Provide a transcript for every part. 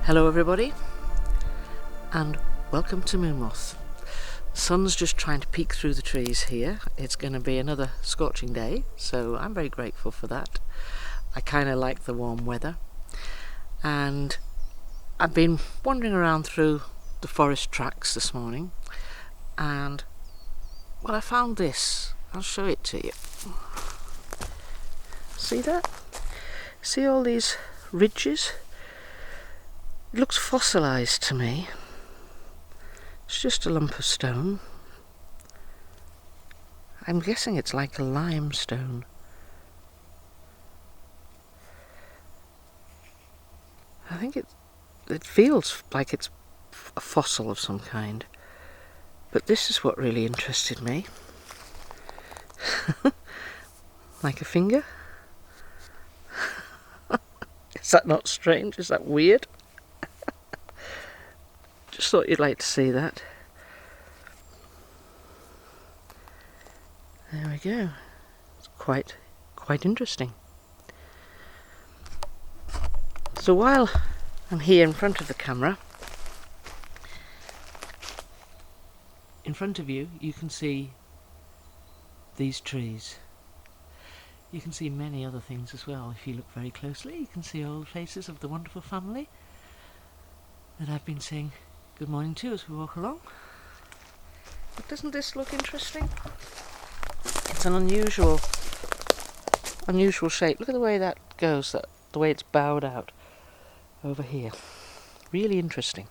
Hello everybody, and welcome to Moonmoth. The sun's just trying to peek through the trees here. It's going to be another scorching day, so I'm very grateful for that. I kind of like the warm weather, and I've been wandering around through the forest tracks this morning, and well, I found this. I'll show it to you. See that? See all these ridges? It looks fossilised to me. It's just a lump of stone. I'm guessing it's like a limestone. I think it feels like it's a fossil of some kind. But this is what really interested me. Like a finger? Is that not strange? Is that weird? Just thought you'd like to see that. There we go. It's quite interesting. So while I'm here in front of the camera, in front of you, you can see these trees. You can see many other things as well. If you look very closely, you can see all the faces of the wonderful family that I've been saying good morning to as we walk along. But doesn't this look interesting? It's an unusual shape. Look at the way that goes, the way it's bowed out over here. Really interesting.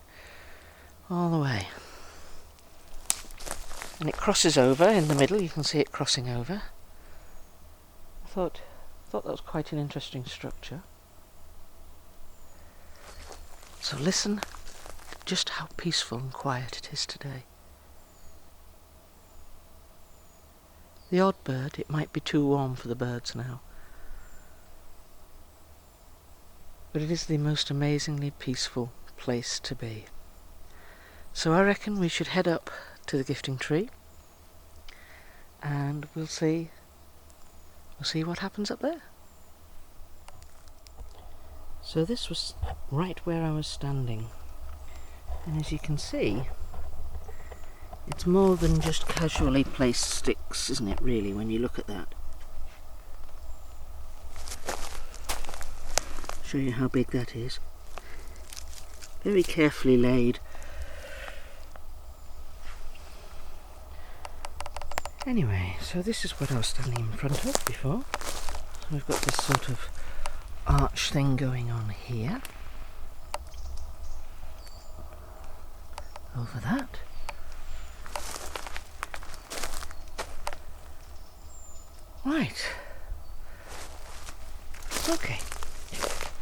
All the way. And it crosses over in the middle. You can see it crossing over. I thought that was quite an interesting structure. So listen just how peaceful and quiet it is today. The odd bird, it might be too warm for the birds now, but it is the most amazingly peaceful place to be. So I reckon we should head up to the gifting tree, and we'll see what happens up there. So this was right where I was standing. And as you can see, it's more than just casually placed sticks, isn't it, really, when you look at that? Show you how big that is. Very carefully laid. Anyway, so this is what I was standing in front of before. So we've got this sort of arch thing going on here. Over that. Right. Okay.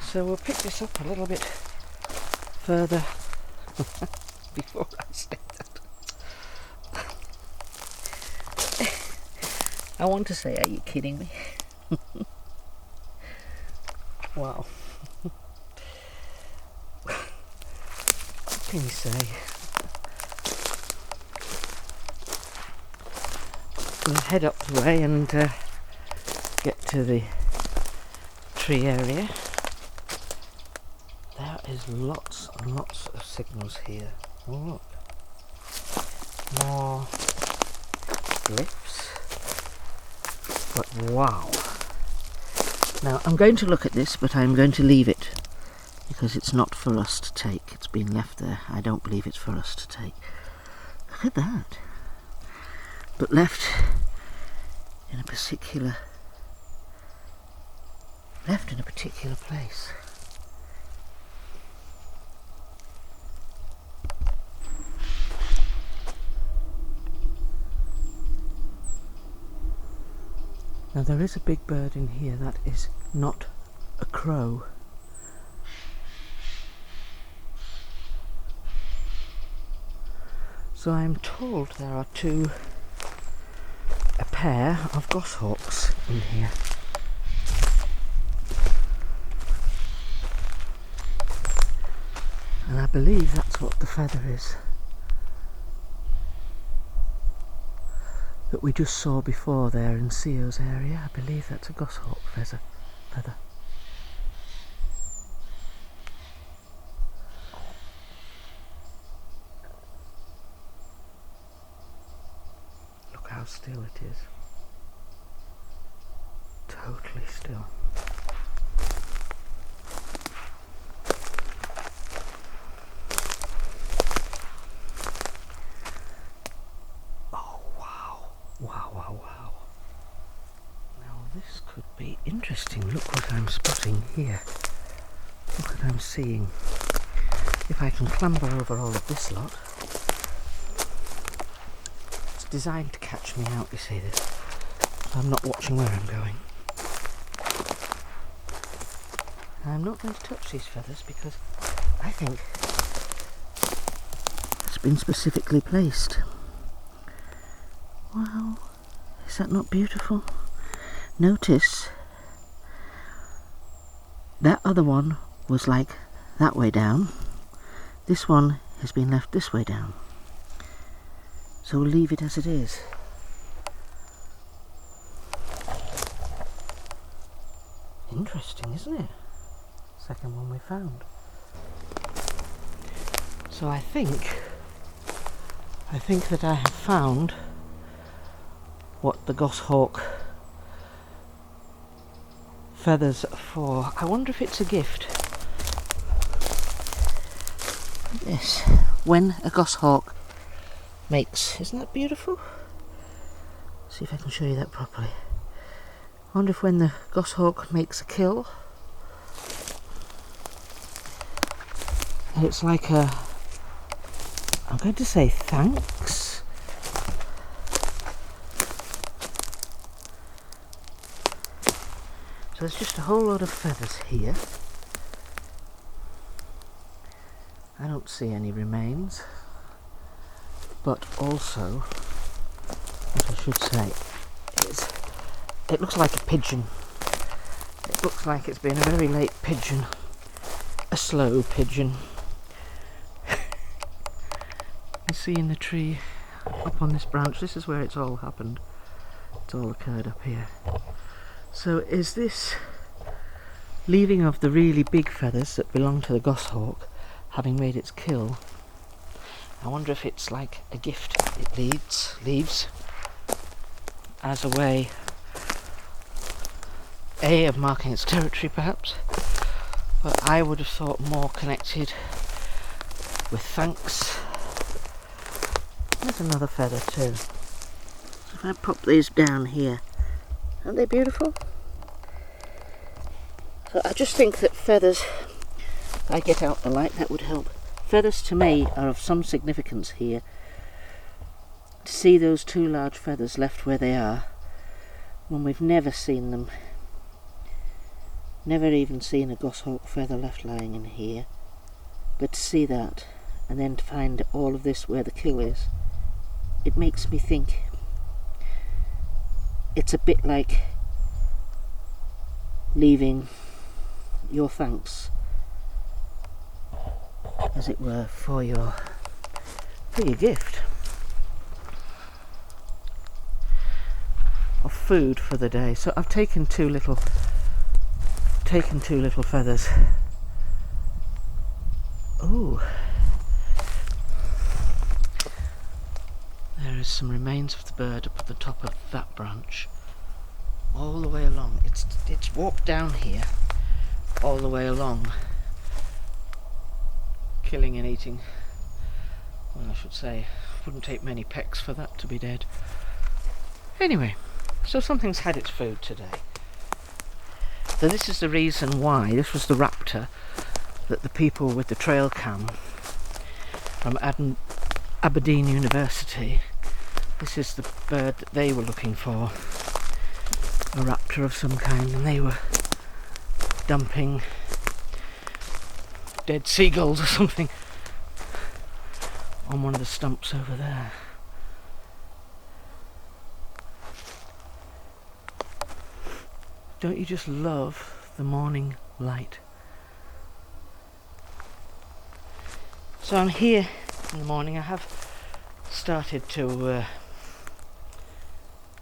So we'll pick this up a little bit further before I say that. I want to say, are you kidding me? Wow. What can you say? We'll head up the way and get to the tree area. There is lots and lots of signals here. Oh, look. More glyphs. But wow. Now I'm going to look at this, but I'm going to leave it because it's not for us to take. It's been left there. I don't believe it's for us to take. Look at that. But left in a particular place. Now there is a big bird in here that is not a crow. So I'm told there are a pair of goshawks in here. And I believe that's what the feather is that we just saw before there in Sio's area. I believe that's a goshawk feather. Look how still it is. Totally still. Wow. Now this could be interesting. Look what I'm spotting here. Look what I'm seeing. If I can clamber over all of this lot. It's designed to catch me out, you see this. So I'm not watching where I'm going. I'm not going to touch these feathers because I think it's been specifically placed. Wow, is that not beautiful? Notice that other one was like that way down. This one has been left this way down. So we'll leave it as it is. Interesting, isn't it? Second one we found. So I think that I have found what the goshawk feathers are for. I wonder if it's a gift. Yes, when a goshawk makes, isn't that beautiful? See if I can show you that properly. I wonder if when the goshawk makes a kill, it's like a, I'm going to say thanks. So there's just a whole lot of feathers here. I don't see any remains, but also, what I should say is, it looks like a pigeon. It looks like it's been a very late pigeon, a slow pigeon. You see in the tree up on this branch, this is where it's all happened. It's all occurred up here. So is this leaving of the really big feathers that belong to the goshawk having made its kill? I wonder if it's like a gift it leaves as a way of marking its territory perhaps, but I would have thought more connected with thanks. There's another feather too. So if I pop these down here, aren't they beautiful? So I just think that feathers, if I get out the light, that would help. Feathers to me are of some significance here. To see those two large feathers left where they are, when we've never seen them, never even seen a goshawk feather left lying in here, but to see that, and then to find all of this where the kill is, it makes me think it's a bit like leaving your thanks, as it were, for your gift of food for the day. So I've taken two little feathers. Oh, there is some remains of the bird up at the top of that branch. all the way along. It's walked down here all the way along, killing and eating. Well, I should say, wouldn't take many pecks for that to be dead. Anyway, so something's had its food today. So this is the reason why, this was the raptor that the people with the trail cam from Aberdeen University, this is the bird that they were looking for, a raptor of some kind, and they were dumping dead seagulls or something on one of the stumps over there. Don't you just love the morning light? So I'm here in the morning. I have started to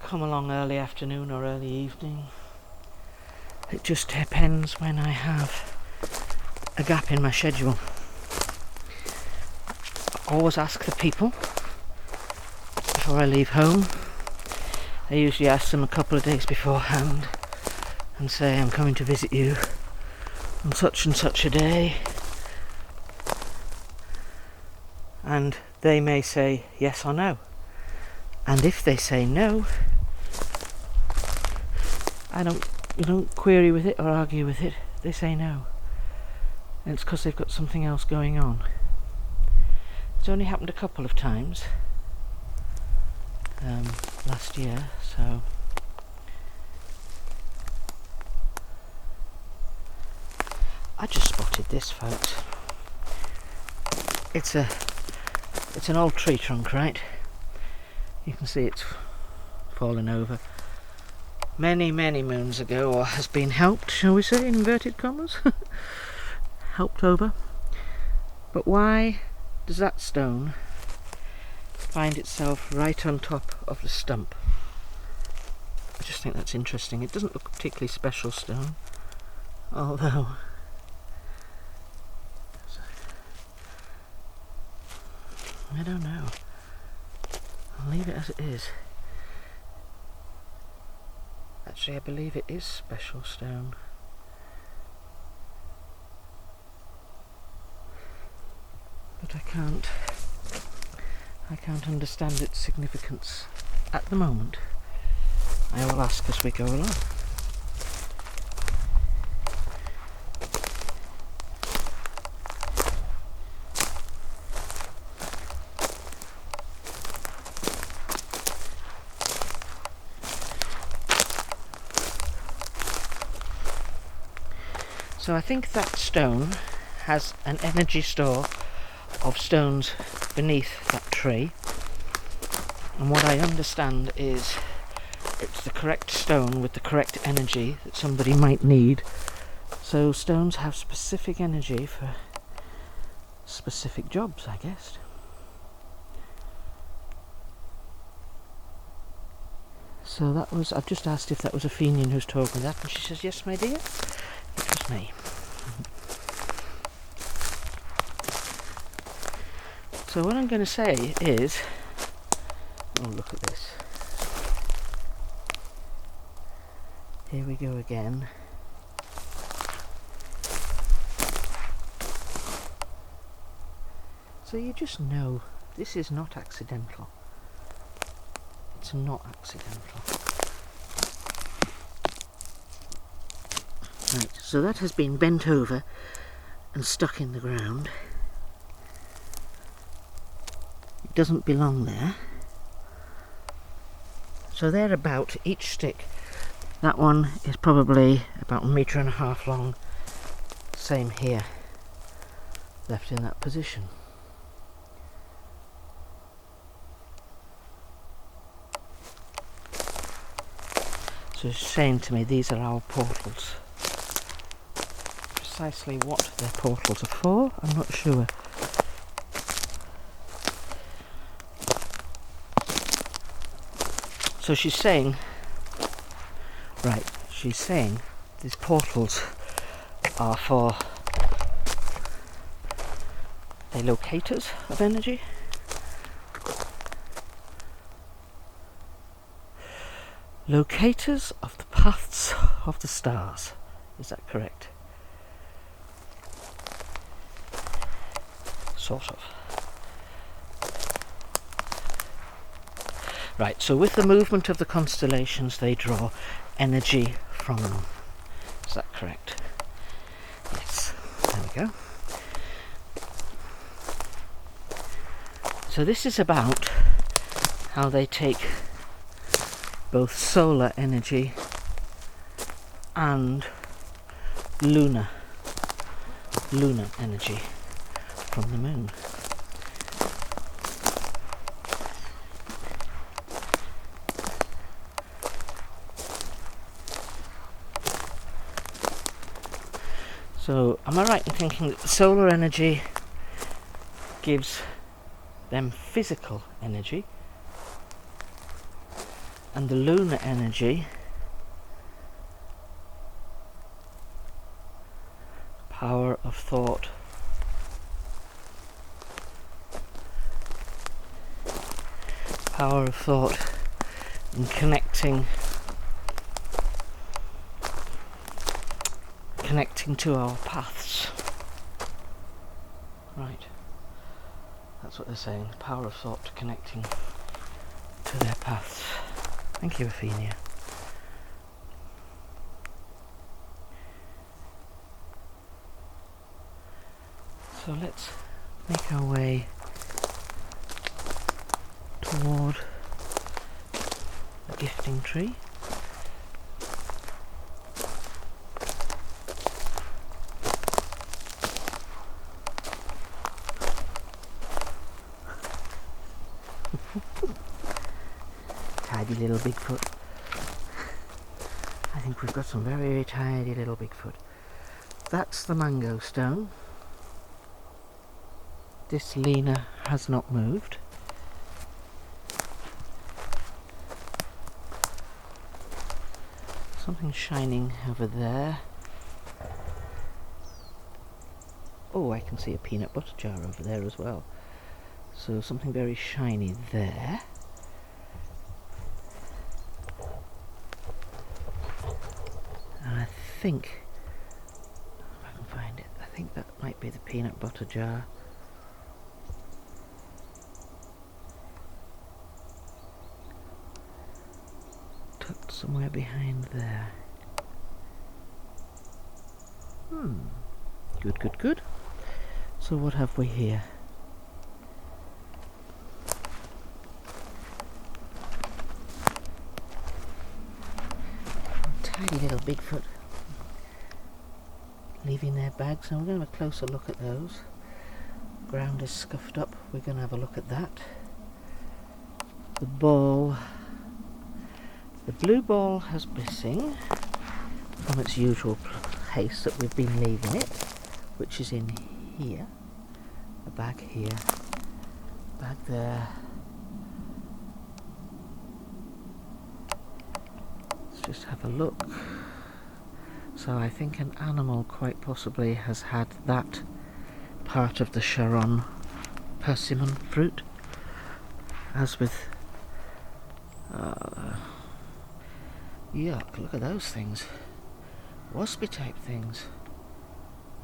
come along early afternoon or early evening. It just depends when I have a gap in my schedule. I always ask the people before I leave home. I usually ask them a couple of days beforehand and say, I'm coming to visit you on such and such a day, and they may say yes or no, and if they say no, I don't query with it or argue with it. They say no, and it's because they've got something else going on. It's only happened a couple of times last year, so I just spotted this, folks. It's an old tree trunk, right? You can see it's fallen over many moons ago, or has been helped, shall we say, in inverted commas, helped over. But why does that stone find itself right on top of the stump? I just think that's interesting. It doesn't look a particularly special stone, although I don't know. I'll leave it as it is. Actually, I believe it is special stone. But I can't understand its significance at the moment. I will ask as we go along. So I think that stone has an energy store of stones beneath that tree, and what I understand is it's the correct stone with the correct energy that somebody might need. So stones have specific energy for specific jobs, I guess. So that was, I've just asked if that was a Fenian who's told me that, and she says, yes, my dear, it was me. So what I'm going to say is, oh, look at this. Here we go again. So you just know this is not accidental. It's not accidental. Right, so that has been bent over and stuck in the ground. It doesn't belong there. So they're about, each stick, that one is probably about 1.5 meters long. Same here, left in that position. So it's saying to me these are our portals. Precisely what their portals are for, I'm not sure. So she's saying, right, she's saying these portals are for locators of energy. Locators of the paths of the stars. Is that correct? Sort of. Right, so with the movement of the constellations, they draw energy from them. Is that correct? Yes. There we go. So this is about how they take both solar energy and lunar energy from the moon. So am I right in thinking that the solar energy gives them physical energy, and the lunar energy power of thought, and connecting to our paths. Right, that's what they're saying, the power of thought connecting to their paths. Thank you, Athenia. So let's make our way toward the gifting tree. Tidy little Bigfoot. I think we've got some very tidy little Bigfoot. That's the mango stone. This Lena has not moved. Something shining over there. Oh, I can see a peanut butter jar over there as well. So something very shiny there. And I think, if I can find it, I think that might be the peanut butter jar. Tucked somewhere behind there. Good, good, good. So what have we here? Tiny little Bigfoot leaving their bags, and we're going to have a closer look at those. Ground is scuffed up, we're going to have a look at that. The ball, the blue ball has missing from its usual place that we've been leaving it, which is in here, a bag here, bag there. Let's just have a look. So I think an animal quite possibly has had that part of the Charon persimmon fruit, as with yuck, look at those things, waspy type things.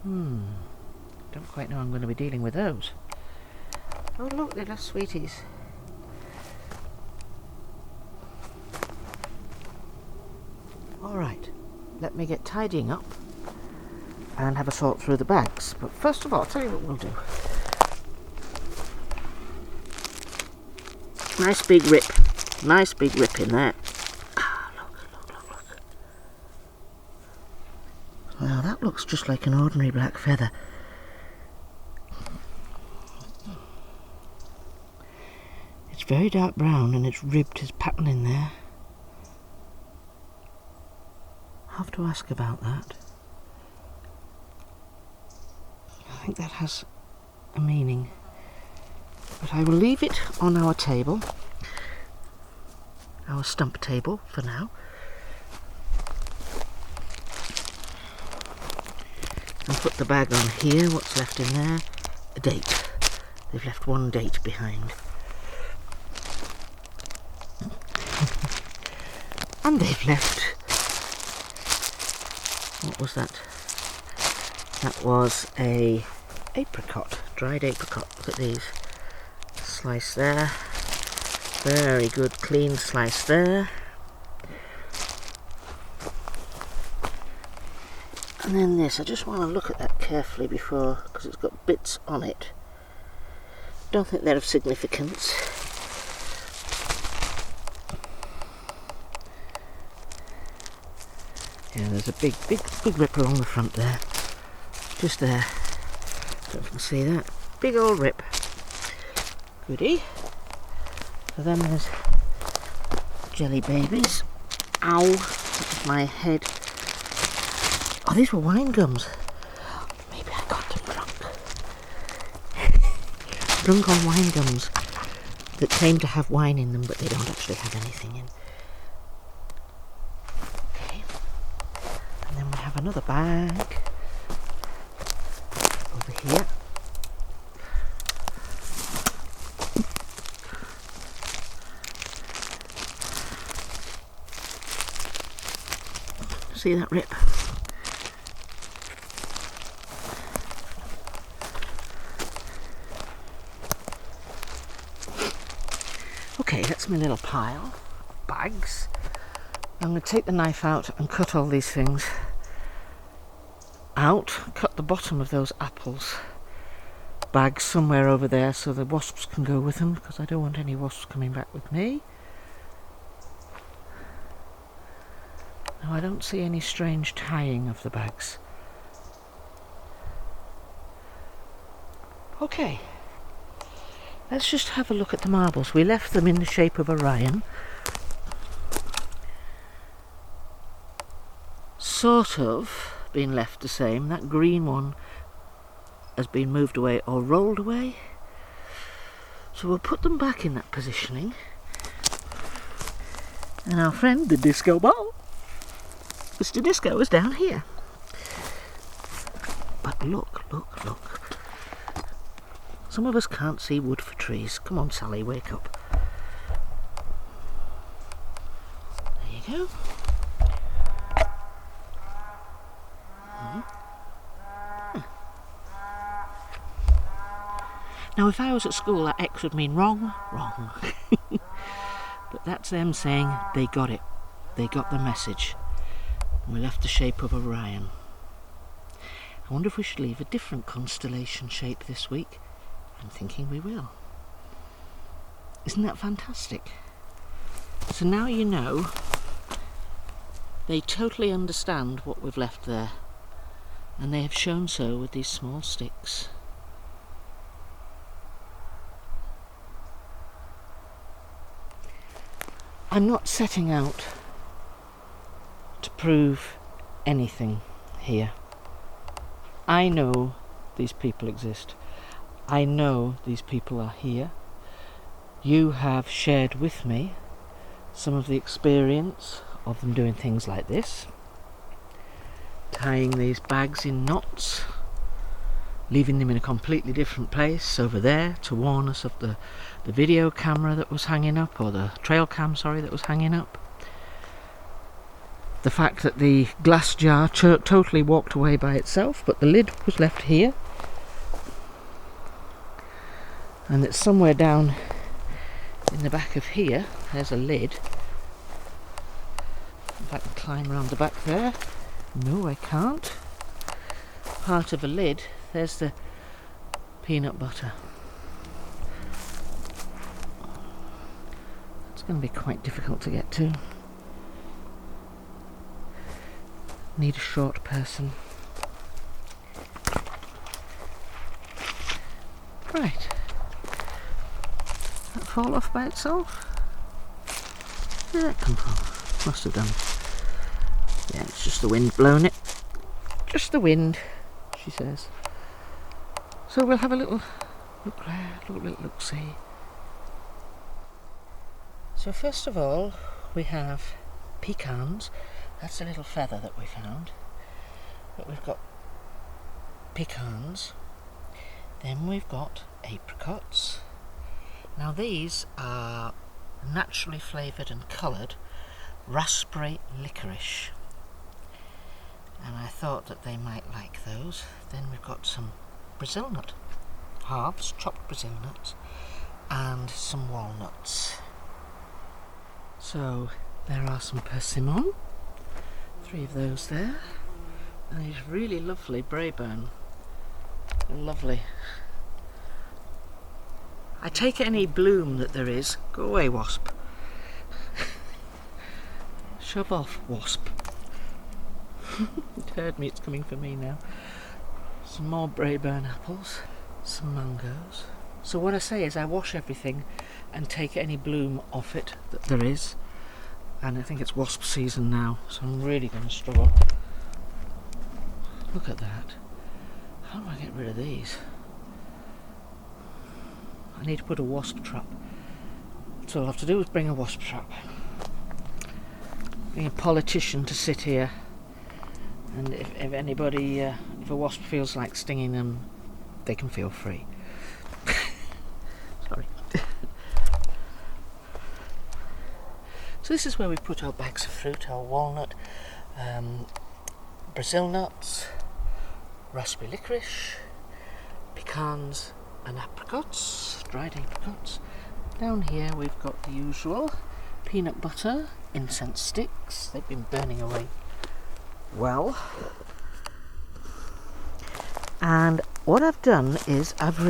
Don't quite know I'm going to be dealing with those. Oh look, little sweeties. Alright, let me get tidying up and have a sort through the bags. But first of all, I'll tell you what we'll do. Nice big rip in there. Ah, look. Well, that looks just like an ordinary black feather. It's very dark brown and it's ribbed his pattern in there. I'll have to ask about that. I think that has a meaning. But I will leave it on our table, our stump table for now. And put the bag on here. What's left in there? A date. They've left one date behind. And they've left What was that? That was a apricot, dried apricot. Look at these. Slice there. Very good clean slice there. And then this, I just want to look at that carefully before, because it's got bits on it. Don't think they're of significance. Yeah, there's a big rip along the front there. Just there. Don't know if you can see that. Big old rip. Goodie. So then there's jelly babies. Ow! That was my head. Oh, these were wine gums. Maybe I got them drunk. Drunk on wine gums that claim to have wine in them, but they don't actually have anything in. Okay. And then we have another bag over here. See that rip? Okay, that's my little pile of bags. I'm going to take the knife out and cut all these things out. Cut the bottom of those apples bags somewhere over there so the wasps can go with them, because I don't want any wasps coming back with me. Now I don't see any strange tying of the bags. Okay. Let's just have a look at the marbles. We left them in the shape of Orion. Sort of been left the same. That green one has been moved away or rolled away. So we'll put them back in that positioning. And our friend, the disco ball, Mr. Disco, is down here. But look, look, look. Some of us can't see wood for trees. Come on, Sally, wake up. There you go. Now, if I was at school, that X would mean wrong, wrong. But that's them saying they got it. They got the message. And we left the shape of Orion. I wonder if we should leave a different constellation shape this week. I'm thinking we will. Isn't that fantastic? So now you know they totally understand what we've left there, and they have shown so with these small sticks. I'm not setting out to prove anything here. I know these people exist. I know these people are here. You have shared with me some of the experience of them doing things like this. Tying these bags in knots, leaving them in a completely different place over there to warn us of the video camera that was hanging up, or the trail cam, sorry, that was hanging up. The fact that the glass jar totally walked away by itself, but the lid was left here. And it's somewhere down in the back of here. There's a lid. If I can climb around the back there. No, I can't. Part of a lid. There's the peanut butter. It's going to be quite difficult to get to. Need a short person. Right. That fall off by itself? Where did that come from? Must have done. Yeah, it's just the wind blowing it. Just the wind, she says. So we'll have a little look there, look see. So first of all, we have pecans. That's a little feather that we found. But we've got pecans. Then we've got apricots. Now these are naturally flavoured and coloured raspberry licorice. and I thought that they might like those. Then we've got some Brazil nut halves, chopped Brazil nuts, and some walnuts. So there are some persimmon, 3 of those there, and these really lovely Braeburn. Lovely. I take any bloom that there is. Go away, wasp. Shove off, wasp. It heard me, it's coming for me now. Some more Braeburn apples, some mangoes. So what I say is I wash everything and take any bloom off it that there is. And I think it's wasp season now, so I'm really going to struggle. Look at that. How do I get rid of these? I need to put a wasp trap. So all I have to do is bring a wasp trap. Being a politician to sit here, and if anybody, if a wasp feels like stinging them, they can feel free. Sorry. So this is where we put our bags of fruit, our walnut, Brazil nuts, raspberry licorice, pecans and apricots, dried apricots. Down here we've got the usual peanut butter, incense sticks. They've been burning away well. And what I've done is I've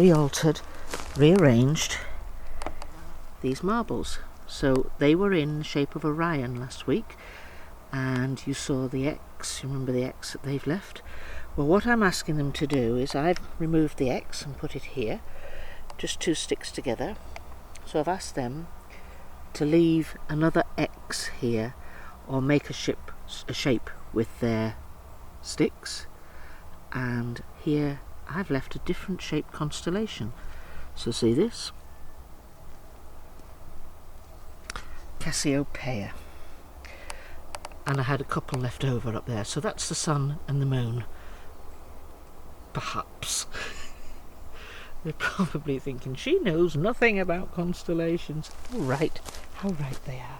rearranged these marbles. So they were in the shape of Orion last week, and you saw the X, you remember the X that they've left? Well, what I'm asking them to do is I've removed the X and put it here, just 2 sticks together. So I've asked them to leave another X here, or make a shape with their sticks, and here I've left a different shaped constellation. So see this? Cassiopeia. And I had a couple left over up there, so that's the sun and the moon. Perhaps. They're probably thinking, she knows nothing about constellations. How right they are.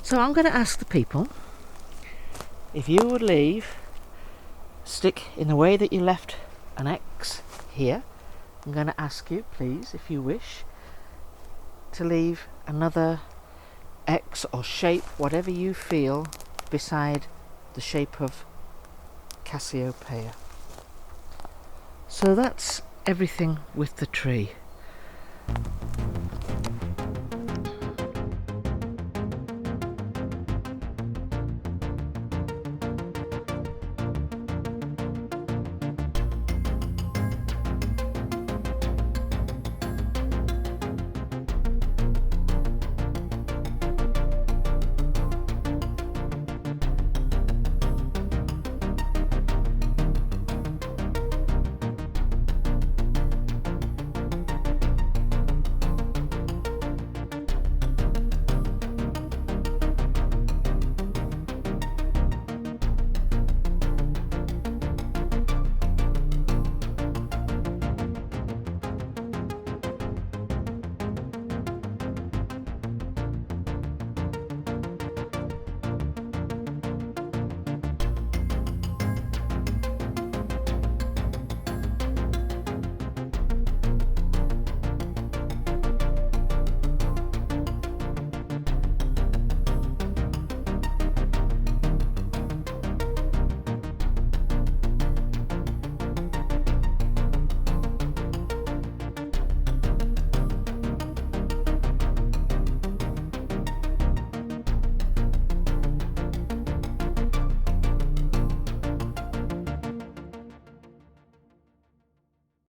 So I'm going to ask the people, if you would leave, stick in the way that you left an X here. I'm going to ask you, please, if you wish, to leave another X or shape, whatever you feel, beside the shape of Cassiopeia. So that's everything with the tree.